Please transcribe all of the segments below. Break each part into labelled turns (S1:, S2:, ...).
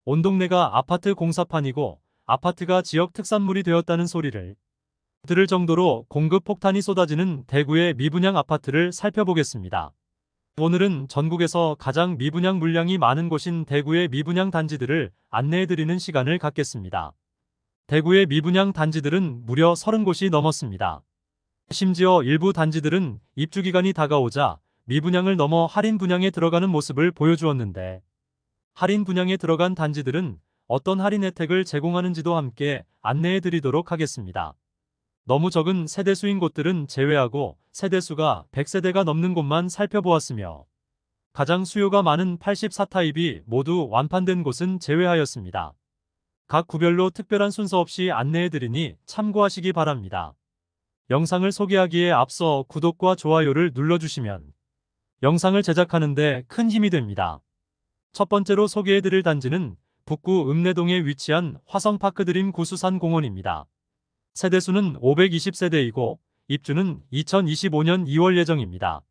S1: 온 동네가 아파트 공사판이고 아파트가 지역 특산물이 되었다는 소리를 들을 정도로 공급 폭탄이 쏟아지는 대구의 미분양 아파트를 살펴보겠습니다. 오늘은 전국에서 가장 미분양 물량이 많은 곳인 대구의 미분양 단지들을 안내해드리는 시간을 갖겠습니다. 대구의 미분양 단지들은 무려 30곳이 넘었습니다. 심지어 일부 단지들은 입주기간이 다가오자 미분양을 넘어 할인 분양에 들어가는 모습을 보여주었는데, 할인 분양에 들어간 단지들은 어떤 할인 혜택을 제공하는지도 함께 안내해드리도록 하겠습니다. 너무 적은 세대수인 곳들은 제외하고 세대수가 100세대가 넘는 곳만 살펴보았으며, 가장 수요가 많은 84타입이 모두 완판된 곳은 제외하였습니다. 각 구별로 특별한 순서 없이 안내해드리니 참고하시기 바랍니다. 영상을 소개하기에 앞서 구독과 좋아요를 눌러주시면 영상을 제작하는데 큰 힘이 됩니다. 첫 번째로 소개해드릴 단지는 북구 읍내동에 위치한 화성파크드림 구수산공원입니다. 세대수는 520세대이고 입주는 2025년 2월 예정입니다.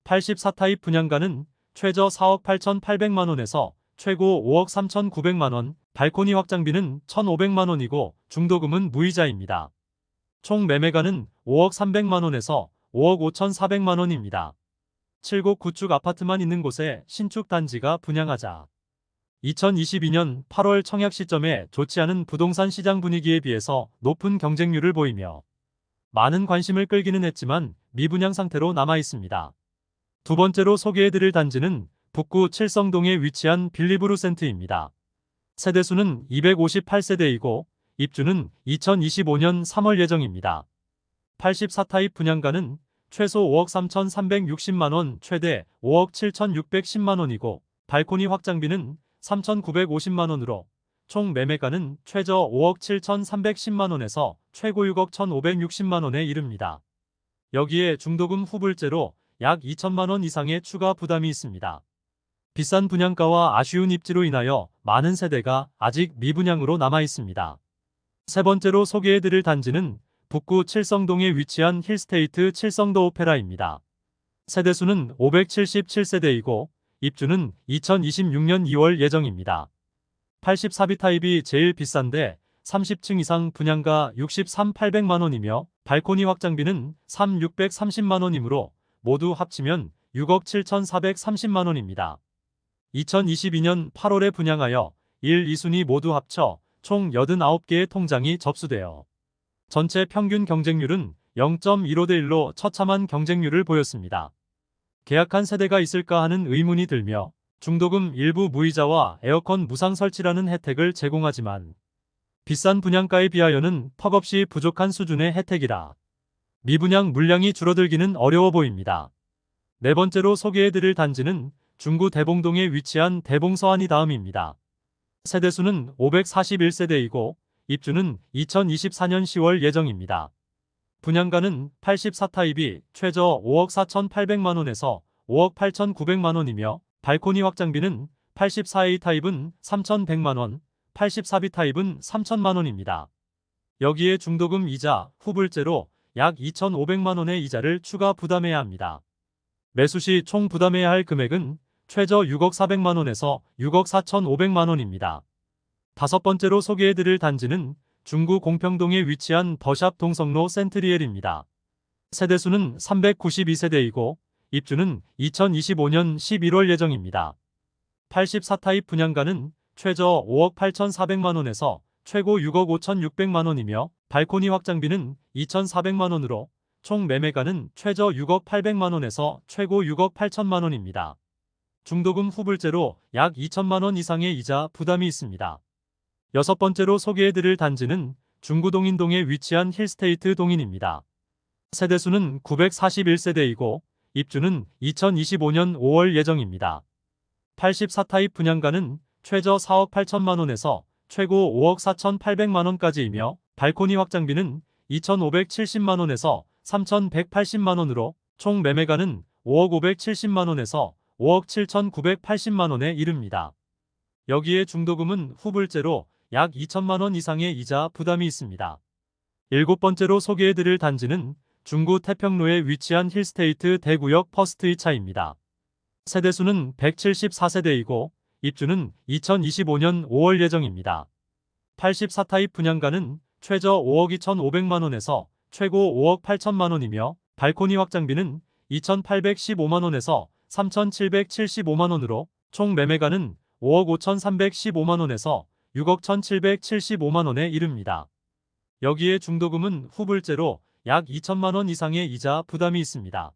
S1: 84타입 분양가는 최저 4억 8,800만원에서 최고 5억 3,900만원, 발코니 확장비는 1,500만원이고 중도금은 무이자입니다. 총 매매가는 5억 300만원에서 5억 5,400만원입니다. 7곡 구축 아파트만 있는 곳에 신축 단지가 분양하자 2022년 8월 청약 시점에 좋지 않은 부동산 시장 분위기에 비해서 높은 경쟁률을 보이며 많은 관심을 끌기는 했지만 미분양 상태로 남아 있습니다. 두 번째로 소개해드릴 단지는 북구 칠성동에 위치한 빌리브루센트입니다. 세대수는 258세대이고 입주는 2025년 3월 예정입니다. 84타입 분양가는 최소 5억 3,360만원, 최대 5억 7,610만원이고 발코니 확장비는 3,950만원으로 총 매매가는 최저 5억 7,310만원에서 최고 6억 1,560만원에 이릅니다. 여기에 중도금 후불제로 약 2천만원 이상의 추가 부담이 있습니다. 비싼 분양가와 아쉬운 입지로 인하여 많은 세대가 아직 미분양으로 남아 있습니다. 세 번째로 소개해드릴 단지는 북구 칠성동에 위치한 힐스테이트 칠성도 오페라입니다. 세대수는 577세대이고 입주는 2026년 2월 예정입니다. 84비 타입이 제일 비싼데 30층 이상 분양가 63,800만원이며 발코니 확장비는 3,630만원이므로 모두 합치면 6억 7,430만원입니다. 2022년 8월에 분양하여 1, 2순위 모두 합쳐 총 89개의 통장이 접수되어 전체 평균 경쟁률은 0.15대 1로 처참한 경쟁률을 보였습니다. 계약한 세대가 있을까 하는 의문이 들며 중도금 일부 무이자와 에어컨 무상 설치라는 혜택을 제공하지만 비싼 분양가에 비하여는 턱없이 부족한 수준의 혜택이라 미분양 물량이 줄어들기는 어려워 보입니다. 네 번째로 소개해드릴 단지는 중구 대봉동에 위치한 대봉서안이 다음입니다. 세대수는 541세대이고 입주는 2024년 10월 예정입니다. 분양가는 84타입이 최저 5억 4,800만원에서 5억 8,900만원이며 발코니 확장비는 84A 타입은 3,100만원, 84B 타입은 3,000만원입니다. 여기에 중도금 이자, 후불제로 약 2,500만원의 이자를 추가 부담해야 합니다. 매수 시 총 부담해야 할 금액은 최저 6억 400만원에서 6억 4,500만원입니다. 다섯 번째로 소개해드릴 단지는 중구 공평동에 위치한 더샵 동성로 센트리엘입니다. 세대수는 392세대이고 입주는 2025년 11월 예정입니다. 84타입 분양가는 최저 5억 8,400만원에서 최고 6억 5,600만원이며 발코니 확장비는 2,400만원으로 총 매매가는 최저 6억 800만원에서 최고 6억 8천만원입니다. 중도금 후불제로 약 2천만원 이상의 이자 부담이 있습니다. 여섯 번째로 소개해드릴 단지는 중구 동인동에 위치한 힐스테이트 동인입니다. 세대수는 941세대이고 입주는 2025년 5월 예정입니다. 84타입 분양가는 최저 4억 8천만원에서 최고 5억 4,800만원까지이며 발코니 확장비는 2,570만원에서 3,180만원으로 총 매매가는 5억 570만원에서 5억 7,980만원에 이릅니다. 여기에 중도금은 후불제로 약 2천만원 이상의 이자 부담이 있습니다. 일곱 번째로 소개해드릴 단지는 중구 태평로에 위치한 힐스테이트 대구역 퍼스트 2차입니다. 세대수는 174세대이고 입주는 2025년 5월 예정입니다. 84타입 분양가는 최저 5억 2,500만원에서 최고 5억 8천만원이며 발코니 확장비는 2,815만원에서 3,775만원으로 총 매매가는 5억 5,315만원에서 6억 1,775만원에 이릅니다. 여기에 중도금은 후불제로 약 2천만원 이상의 이자 부담이 있습니다.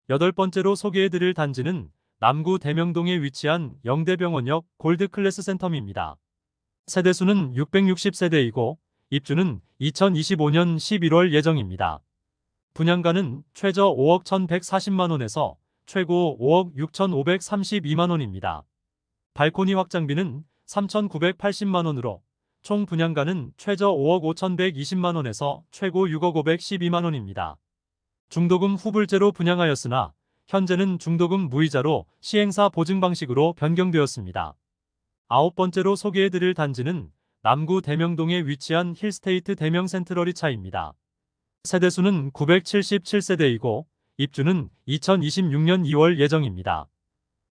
S1: 여덟 번째로 소개해드릴 단지는 남구 대명동에 위치한 영대병원역 골드클래스 센텀입니다. 세대수는 660세대이고 입주는 2025년 11월 예정입니다. 분양가는 최저 5억 1,140만원에서 최고 5억 6,532만원입니다. 발코니 확장비는 3,980만원으로 총 분양가는 최저 5억 5,120만원에서 최고 6억 512만원입니다. 중도금 후불제로 분양하였으나 현재는 중도금 무이자로 시행사 보증 방식으로 변경되었습니다. 아홉 번째로 소개해드릴 단지는 남구 대명동에 위치한 힐스테이트 대명센트럴이차입니다. 세대수는 977세대이고 입주는 2026년 2월 예정입니다.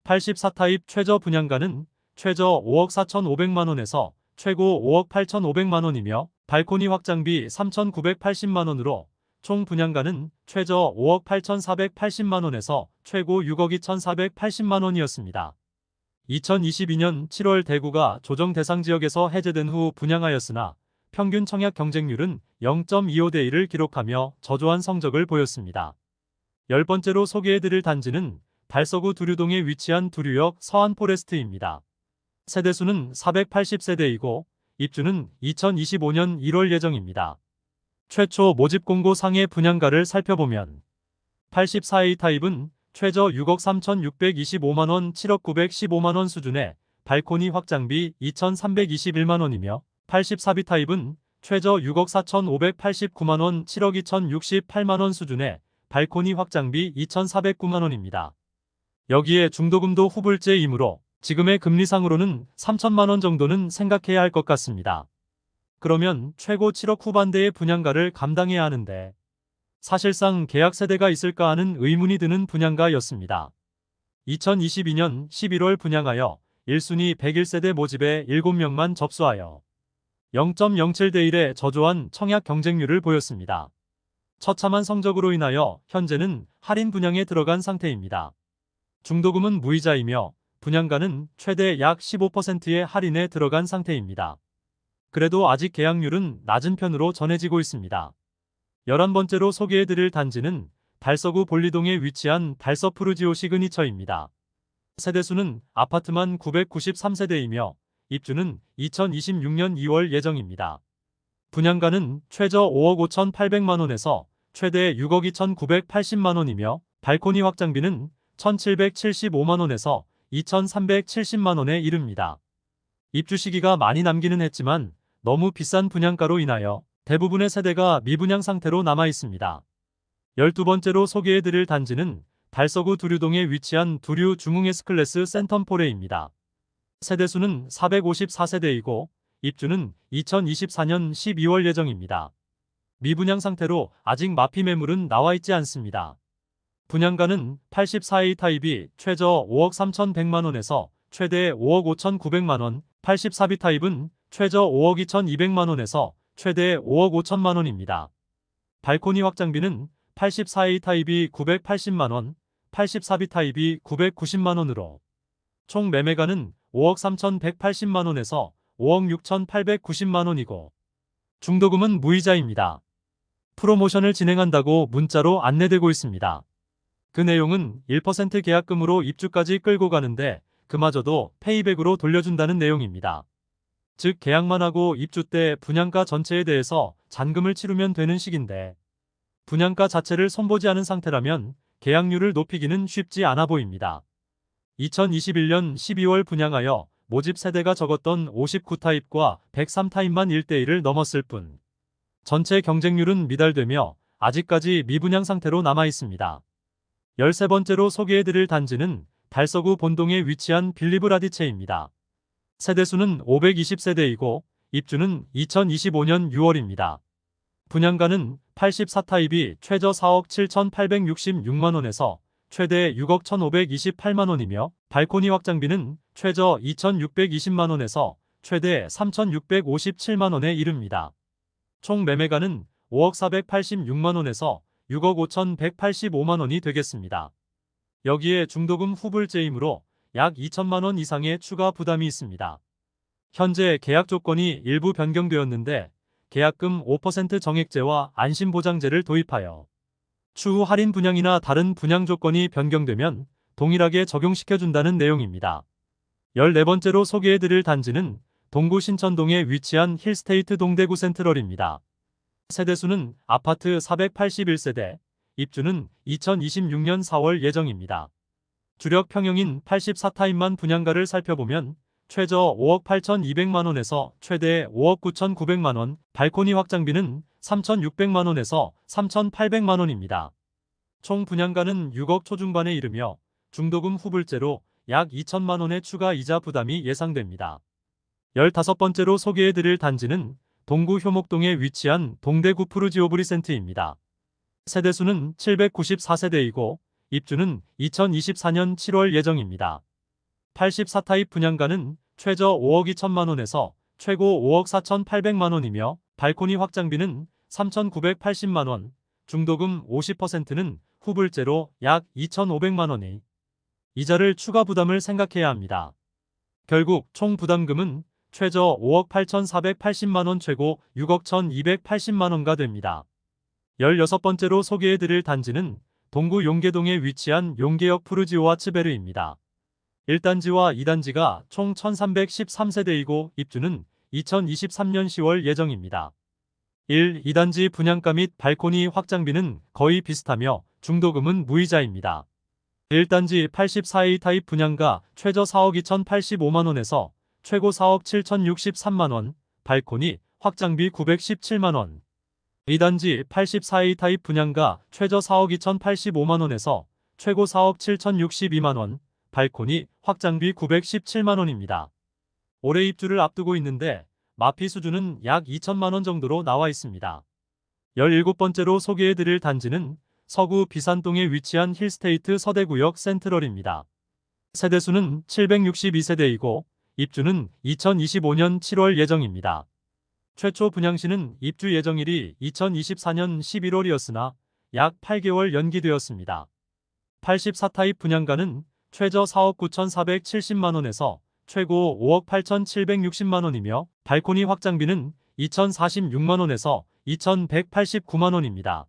S1: 84타입 최저 분양가는 최저 5억 4,500만원에서 최고 5억 8,500만원이며 발코니 확장비 3,980만원으로 총 분양가는 최저 5억 8,480만원에서 최고 6억 2,480만원이었습니다. 2022년 7월 대구가 조정 대상 지역에서 해제된 후 분양하였으나 평균 청약 경쟁률은 0.25대 1을 기록하며 저조한 성적을 보였습니다. 열 번째로 소개해드릴 단지는 달서구 두류동에 위치한 두류역 서한포레스트입니다. 세대수는 480세대이고 입주는 2025년 1월 예정입니다. 최초 모집 공고 상의 분양가를 살펴보면 84A 타입은 최저 6억 3,625만원, 7억 915만원 수준의 발코니 확장비 2,321만원이며 84B 타입은 최저 6억 4,589만원, 7억 2,068만원 수준의 발코니 확장비 2,409만원입니다. 여기에 중도금도 후불제이므로 지금의 금리상으로는 3천만원 정도는 생각해야 할 것 같습니다. 그러면 최고 7억 후반대의 분양가를 감당해야 하는데 사실상 계약 세대가 있을까 하는 의문이 드는 분양가였습니다. 2022년 11월 분양하여 1순위 101세대 모집에 7명만 접수하여 0.07대 1의 저조한 청약 경쟁률을 보였습니다. 처참한 성적으로 인하여 현재는 할인 분양에 들어간 상태입니다. 중도금은 무이자이며 분양가는 최대 약 15%의 할인에 들어간 상태입니다. 그래도 아직 계약률은 낮은 편으로 전해지고 있습니다. 11번째로 소개해드릴 단지는 달서구 볼리동에 위치한 달서푸르지오 시그니처입니다. 세대수는 아파트만 993세대이며 입주는 2026년 2월 예정입니다. 분양가는 최저 5억 5,800만원에서 최대 6억 2,980만원이며 발코니 확장비는 1,775만원에서 2,370만원에 이릅니다. 입주 시기가 많이 남기는 했지만 너무 비싼 분양가로 인하여 대부분의 세대가 미분양 상태로 남아 있습니다. 12번째로 소개해드릴 단지는 달서구 두류동에 위치한 두류 중흥 S클래스 센텀포레입니다. 세대수는 454세대이고 입주는 2024년 12월 예정입니다. 미분양 상태로 아직 마피 매물은 나와 있지 않습니다. 분양가는 84A 타입이 최저 5억 3,100만원에서 최대 5억 5,900만원, 84B 타입은 최저 5억 2,200만원에서 최대 5억 5천만원입니다. 발코니 확장비는 84A 타입이 980만원, 84B 타입이 990만원으로 총 매매가는 5억 3,180만원에서 5억 6,890만원이고 중도금은 무이자입니다. 프로모션을 진행한다고 문자로 안내되고 있습니다. 그 내용은 1% 계약금으로 입주까지 끌고 가는데 그마저도 페이백으로 돌려준다는 내용입니다. 즉 계약만 하고 입주 때 분양가 전체에 대해서 잔금을 치르면 되는 식인데 분양가 자체를 손보지 않은 상태라면 계약률을 높이기는 쉽지 않아 보입니다. 2021년 12월 분양하여 모집 세대가 적었던 59타입과 103타입만 1대1을 넘었을 뿐 전체 경쟁률은 미달되며 아직까지 미분양 상태로 남아 있습니다. 13번째로 소개해드릴 단지는 달서구 본동에 위치한 빌리브라디체입니다. 세대수는 520세대이고 입주는 2025년 6월입니다. 분양가는 84타입이 최저 4억 7,866만원에서 최대 6억 1,528만원이며 발코니 확장비는 최저 2,620만원에서 최대 3,657만원에 이릅니다. 총 매매가는 5억 486만원에서 6억 5,185만원이 되겠습니다. 여기에 중도금 후불제이므로 약 2천만원 이상의 추가 부담이 있습니다. 현재 계약 조건이 일부 변경되었는데 계약금 5% 정액제와 안심보장제를 도입하여 추후 할인 분양이나 다른 분양 조건이 변경되면 동일하게 적용시켜준다는 내용입니다. 14번째로 소개해드릴 단지는 동구 신천동에 위치한 힐스테이트 동대구 센트럴입니다. 세대수는 아파트 481세대, 입주는 2026년 4월 예정입니다. 주력 평형인 84타입만 분양가를 살펴보면 최저 5억 8,200만원에서 최대 5억 9,900만원, 발코니 확장비는 3,600만원에서 3,800만원입니다. 총 분양가는 6억 초중반에 이르며 중도금 후불제로 약 2천만원의 추가 이자 부담이 예상됩니다. 15번째로 소개해드릴 단지는 동구 효목동에 위치한 동대구 푸르지오브리센트입니다. 세대수는 794세대이고 입주는 2024년 7월 예정입니다. 84타입 분양가는 최저 5억 2천만원에서 최고 5억 4,800만원이며 발코니 확장비는 3,980만원, 중도금 50%는 후불제로 약 2,500만원의 이자를 추가 부담을 생각해야 합니다. 결국 총 부담금은 최저 5억 8,480만원 최고 6억 1,280만원가 됩니다. 16번째로 소개해드릴 단지는 동구 용계동에 위치한 용계역 푸르지오와 츠베르입니다. 1단지와 2단지가 총 1,313세대이고 입주는 2023년 10월 예정입니다. 1, 2단지 분양가 및 발코니 확장비는 거의 비슷하며 중도금은 무이자입니다. 1단지 84A 타입 분양가 최저 4억 2,085만원에서 최고 4억 7,063만원, 발코니 확장비 917만원. 2단지 84A 타입 분양가 최저 4억 2,085만원에서 최고 4억 7,062만원, 발코니 확장비 917만원입니다. 올해 입주를 앞두고 있는데 마피 수준은 약 2천만원 정도로 나와 있습니다. 17번째로 소개해드릴 단지는 서구 비산동에 위치한 힐스테이트 서대구역 센트럴입니다. 세대수는 762세대이고 입주는 2025년 7월 예정입니다. 최초 분양시는 입주 예정일이 2024년 11월이었으나 약 8개월 연기되었습니다. 84타입 분양가는 최저 4억 9,470만원에서 최고 5억 8,760만원이며 발코니 확장비는 2,046만원에서 2,189만원입니다.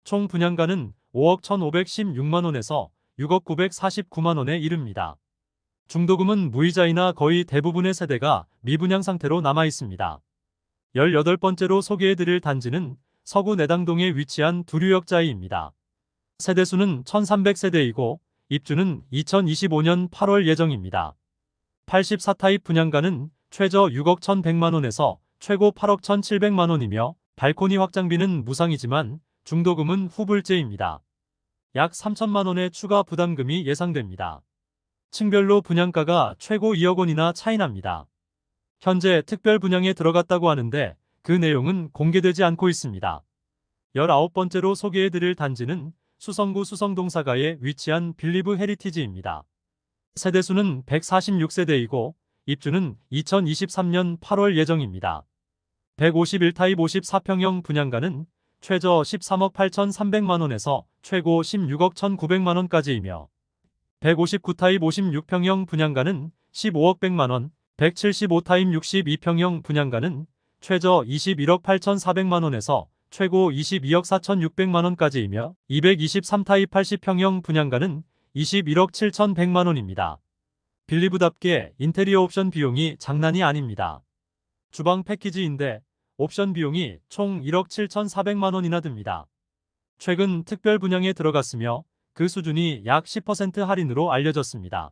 S1: 총 분양가는 5억 1,516만원에서 6억 949만원에 이릅니다. 중도금은 무이자이나 거의 대부분의 세대가 미분양 상태로 남아 있습니다. 18번째로 소개해드릴 단지는 서구 내당동에 위치한 두류역자이입니다. 세대수는 1,300세대이고 입주는 2025년 8월 예정입니다. 84타입 분양가는 최저 6억 1,100만원에서 최고 8억 1,700만원이며 발코니 확장비는 무상이지만 중도금은 후불제입니다. 약 3천만원의 추가 부담금이 예상됩니다. 층별로 분양가가 최고 2억 원이나 차이납니다. 현재 특별 분양에 들어갔다고 하는데 그 내용은 공개되지 않고 있습니다. 19번째로 소개해드릴 단지는 수성구 수성동사가에 위치한 빌리브 헤리티지입니다. 세대수는 146세대이고 입주는 2023년 8월 예정입니다. 151타입 54평형 분양가는 최저 13억 8,300만원에서 최고 16억 1,900만원까지이며 159타입 56평형 분양가는 15억 100만원, 175타입 62평형 분양가는 최저 21억 8,400만원에서 최고 22억 4,600만원까지이며 223타입 80평형 분양가는 21억 7,100만원입니다. 빌리브답게 인테리어 옵션 비용이 장난이 아닙니다. 주방 패키지인데 옵션 비용이 총 1억 7,400만원이나 듭니다. 최근 특별 분양에 들어갔으며 그 수준이 약 10% 할인으로 알려졌습니다.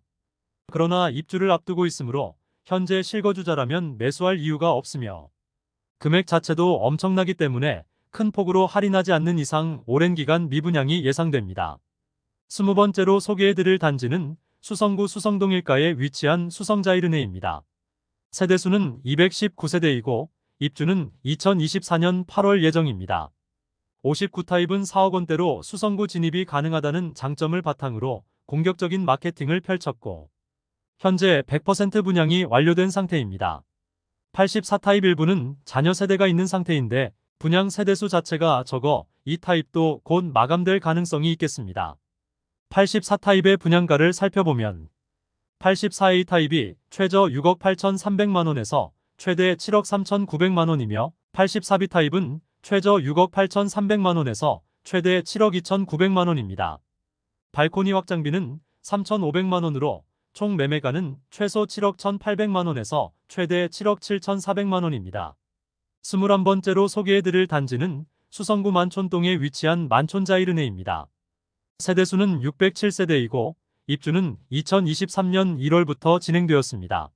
S1: 그러나 입주를 앞두고 있으므로 현재 실거주자라면 매수할 이유가 없으며 금액 자체도 엄청나기 때문에 큰 폭으로 할인하지 않는 이상 오랜 기간 미분양이 예상됩니다. 20번째로 소개해드릴 단지는 수성구 수성동일가에 위치한 수성자이르네입니다. 세대수는 219세대이고 입주는 2024년 8월 예정입니다. 59타입은 4억 원대로 수성구 진입이 가능하다는 장점을 바탕으로 공격적인 마케팅을 펼쳤고 현재 100% 분양이 완료된 상태입니다. 84타입 일부는 자녀 세대가 있는 상태인데 분양 세대수 자체가 적어 이 타입도 곧 마감될 가능성이 있겠습니다. 84타입의 분양가를 살펴보면 84A 타입이 최저 6억 8,300만원에서 최대 7억 3,900만원이며 84B 타입은 최저 6억 8,300만원에서 최대 7억 2,900만원입니다. 발코니 확장비는 3,500만원으로 총 매매가는 최소 7억 1,800만원에서 최대 7억 7,400만원입니다. 21번째로 소개해드릴 단지는 수성구 만촌동에 위치한 만촌자이르네입니다. 세대수는 607세대이고 입주는 2023년 1월부터 진행되었습니다.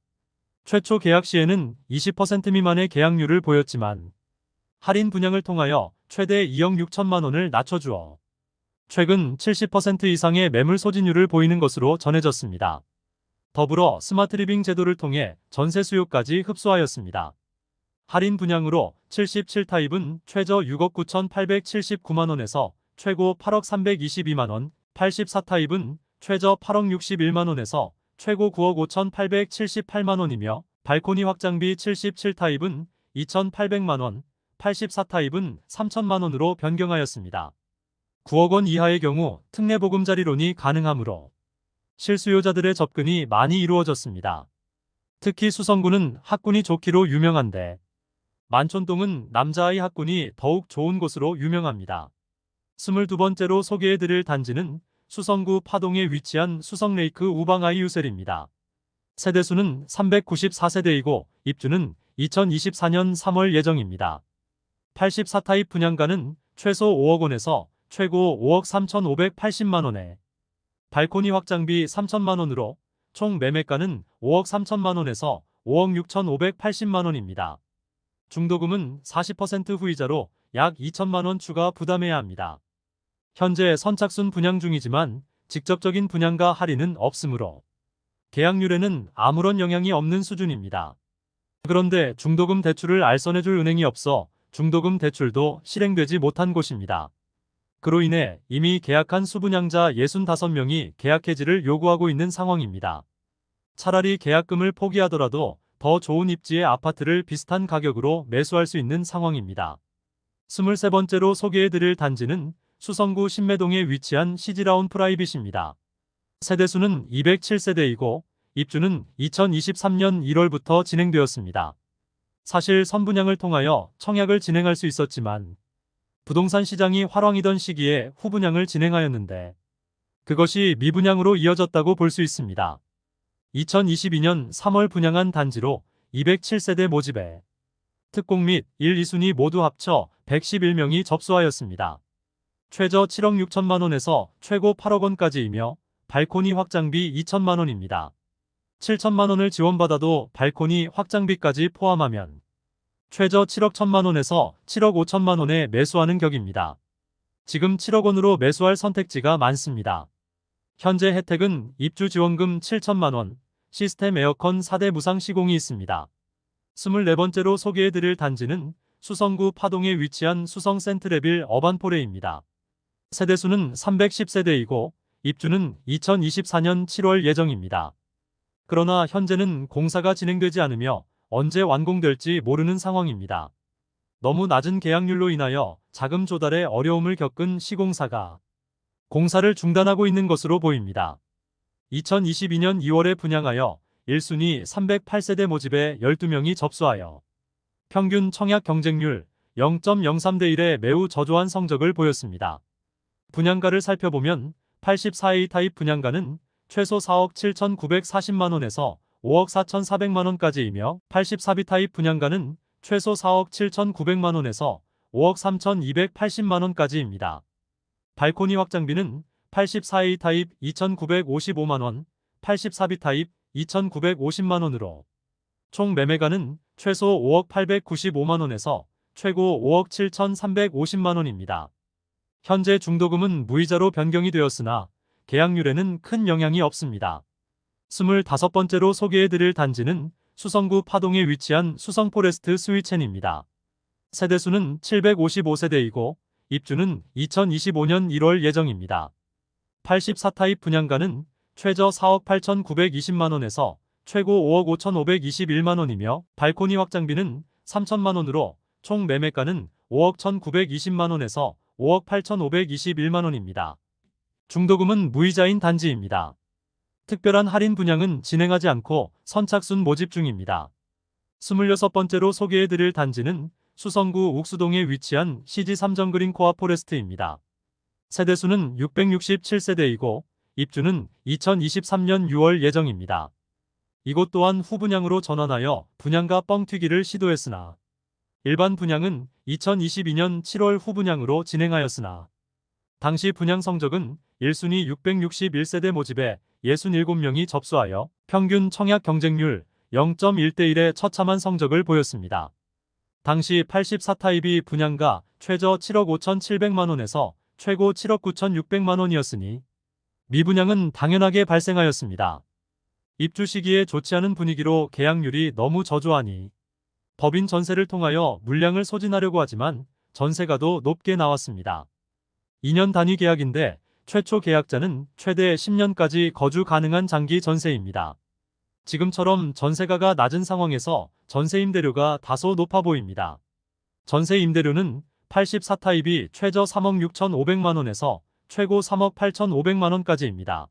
S1: 최초 계약 시에는 20% 미만의 계약률을 보였지만 할인 분양을 통하여 최대 2억 6천만 원을 낮춰주어 최근 70% 이상의 매물 소진율을 보이는 것으로 전해졌습니다. 더불어 스마트 리빙 제도를 통해 전세 수요까지 흡수하였습니다. 할인 분양으로 77타입은 최저 6억 9,879만 원에서 최고 8억 322만 원, 84타입은 최저 8억 61만 원에서 최고 9억 5,878만 원이며 발코니 확장비 77타입은 2,800만 원, 84타입은 3천만 원으로 변경하였습니다. 9억 원 이하의 경우 특례보금자리론이 가능하므로 실수요자들의 접근이 많이 이루어졌습니다. 특히 수성구는 학군이 좋기로 유명한데 만촌동은 남자아이 학군이 더욱 좋은 곳으로 유명합니다. 22번째로 소개해드릴 단지는 수성구 파동에 위치한 수성레이크 우방아이 유셀입니다. 세대수는 394세대이고 입주는 2024년 3월 예정입니다. 84타입 분양가는 최소 5억 원에서 최고 5억 3,580만 원에 발코니 확장비 3천만 원으로 총 매매가는 5억 3천만 원에서 5억 6,580만 원입니다. 중도금은 40% 후이자로 약 2천만 원 추가 부담해야 합니다. 현재 선착순 분양 중이지만 직접적인 분양가 할인은 없으므로 계약률에는 아무런 영향이 없는 수준입니다. 그런데 중도금 대출을 알선해줄 은행이 없어 중도금 대출도 실행되지 못한 곳입니다. 그로 인해 이미 계약한 수분양자 65명이 계약 해지를 요구하고 있는 상황입니다. 차라리 계약금을 포기하더라도 더 좋은 입지의 아파트를 비슷한 가격으로 매수할 수 있는 상황입니다. 23번째로 소개해드릴 단지는 수성구 신매동에 위치한 시지라운 프라이빗입니다. 세대수는 207세대이고 입주는 2023년 1월부터 진행되었습니다. 사실 선분양을 통하여 청약을 진행할 수 있었지만 부동산 시장이 화랑이던 시기에 후분양을 진행하였는데 그것이 미분양으로 이어졌다고 볼 수 있습니다. 2022년 3월 분양한 단지로 207세대 모집에 특공 및 1, 2순위 모두 합쳐 111명이 접수하였습니다. 최저 7억 6천만 원에서 최고 8억 원까지이며 발코니 확장비 2천만 원입니다. 7천만 원을 지원받아도 발코니 확장비까지 포함하면 최저 7억 1천만 원에서 7억 5천만 원에 매수하는 격입니다. 지금 7억 원으로 매수할 선택지가 많습니다. 현재 혜택은 입주 지원금 7천만 원, 시스템 에어컨 4대 무상 시공이 있습니다. 24번째로 소개해드릴 단지는 수성구 파동에 위치한 수성 센트레빌 어반포레입니다. 세대수는 310세대이고 입주는 2024년 7월 예정입니다. 그러나 현재는 공사가 진행되지 않으며 언제 완공될지 모르는 상황입니다. 너무 낮은 계약률로 인하여 자금 조달에 어려움을 겪은 시공사가 공사를 중단하고 있는 것으로 보입니다. 2022년 2월에 분양하여 1순위 308세대 모집에 12명이 접수하여 평균 청약 경쟁률 0.03대 1에 매우 저조한 성적을 보였습니다. 분양가를 살펴보면 84A 타입 분양가는 최소 4억 7,940만 원에서 5억 4,400만 원까지이며 84B 타입 분양가는 최소 4억 7,900만 원에서 5억 3,280만 원까지입니다. 발코니 확장비는 84A 타입 2,955만 원, 84B 타입 2,950만 원으로 총 매매가는 최소 5억 895만 원에서 최고 5억 7,350만 원입니다. 현재 중도금은 무이자로 변경이 되었으나 계약률에는 큰 영향이 없습니다. 25번째로 소개해드릴 단지는 수성구 파동에 위치한 수성포레스트 스위첸입니다. 세대수는 755세대이고 입주는 2025년 1월 예정입니다. 84타입 분양가는 최저 4억 8,920만원에서 최고 5억 5,521만원이며 발코니 확장비는 3천만원으로 총 매매가는 5억 1,920만원에서 5억 8,521만원입니다. 중도금은 무이자인 단지입니다. 특별한 할인 분양은 진행하지 않고 선착순 모집 중입니다. 26번째로 소개해드릴 단지는 수성구 옥수동에 위치한 CG 삼정그린 코아 포레스트입니다. 세대수는 667세대이고 입주는 2023년 6월 예정입니다. 이곳 또한 후분양으로 전환하여 분양가 뻥튀기를 시도했으나 일반 분양은 2022년 7월 후분양으로 진행하였으나 당시 분양 성적은 1순위 661세대 모집에 67명이 접수하여 평균 청약 경쟁률 0.1대1의 처참한 성적을 보였습니다. 당시 84타입이 분양가 최저 7억 5,700만원에서 최고 7억 9,600만원이었으니 미분양은 당연하게 발생하였습니다. 입주 시기에 좋지 않은 분위기로 계약률이 너무 저조하니 법인 전세를 통하여 물량을 소진하려고 하지만 전세가도 높게 나왔습니다. 2년 단위 계약인데 최초 계약자는 최대 10년까지 거주 가능한 장기 전세입니다. 지금처럼 전세가가 낮은 상황에서 전세 임대료가 다소 높아 보입니다. 전세 임대료는 84타입이 최저 3억 6,500만원에서 최고 3억 8,500만원까지입니다.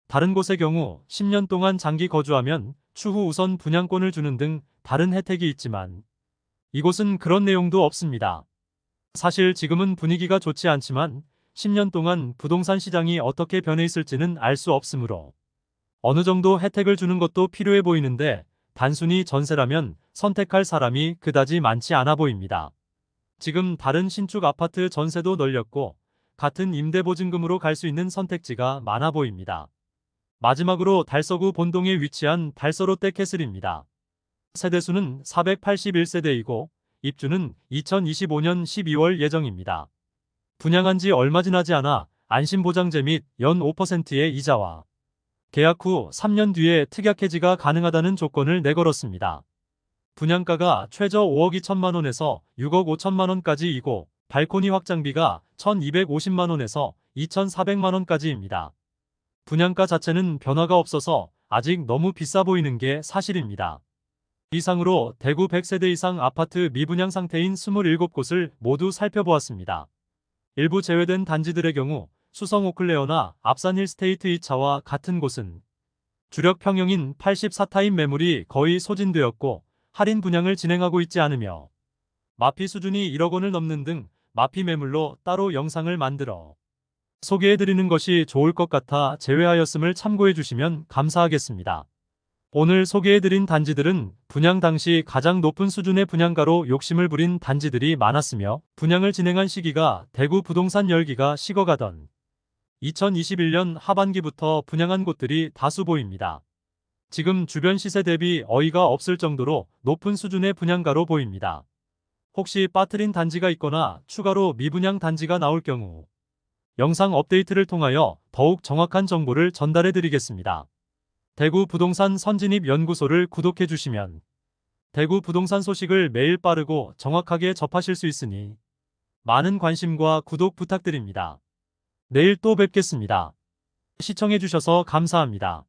S1: 다른 곳의 경우 10년 동안 장기 거주하면 추후 우선 분양권을 주는 등 다른 혜택이 있지만 이곳은 그런 내용도 없습니다. 사실 지금은 분위기가 좋지 않지만 10년 동안 부동산 시장이 어떻게 변해 있을지는 알 수 없으므로 어느 정도 혜택을 주는 것도 필요해 보이는데 단순히 전세라면 선택할 사람이 그다지 많지 않아 보입니다. 지금 다른 신축 아파트 전세도 널렸고 같은 임대보증금으로 갈 수 있는 선택지가 많아 보입니다. 마지막으로 달서구 본동에 위치한 달서 롯데캐슬입니다. 세대수는 481세대이고 입주는 2025년 12월 예정입니다. 분양한 지 얼마 지나지 않아 안심보장제 및 연 5%의 이자와 계약 후 3년 뒤에 특약 해지가 가능하다는 조건을 내걸었습니다. 분양가가 최저 5억 2천만원에서 6억 5천만원까지이고 발코니 확장비가 1,250만원에서 2,400만원까지입니다. 분양가 자체는 변화가 없어서 아직 너무 비싸 보이는 게 사실입니다. 이상으로 대구 100세대 이상 아파트 미분양 상태인 27곳을 모두 살펴보았습니다. 일부 제외된 단지들의 경우 수성 오클레어나 앞산 힐스테이트 2차와 같은 곳은 주력 평형인 84타입 매물이 거의 소진되었고 할인 분양을 진행하고 있지 않으며 마피 수준이 1억 원을 넘는 등 마피 매물로 따로 영상을 만들어 소개해드리는 것이 좋을 것 같아 제외하였음을 참고해 주시면 감사하겠습니다. 오늘 소개해드린 단지들은 분양 당시 가장 높은 수준의 분양가로 욕심을 부린 단지들이 많았으며 분양을 진행한 시기가 대구 부동산 열기가 식어가던 2021년 하반기부터 분양한 곳들이 다수 보입니다. 지금 주변 시세 대비 어이가 없을 정도로 높은 수준의 분양가로 보입니다. 혹시 빠뜨린 단지가 있거나 추가로 미분양 단지가 나올 경우 영상 업데이트를 통하여 더욱 정확한 정보를 전달해 드리겠습니다. 대구 부동산 선진입 연구소를 구독해 주시면 대구 부동산 소식을 매일 빠르고 정확하게 접하실 수 있으니 많은 관심과 구독 부탁드립니다. 내일 또 뵙겠습니다. 시청해 주셔서 감사합니다.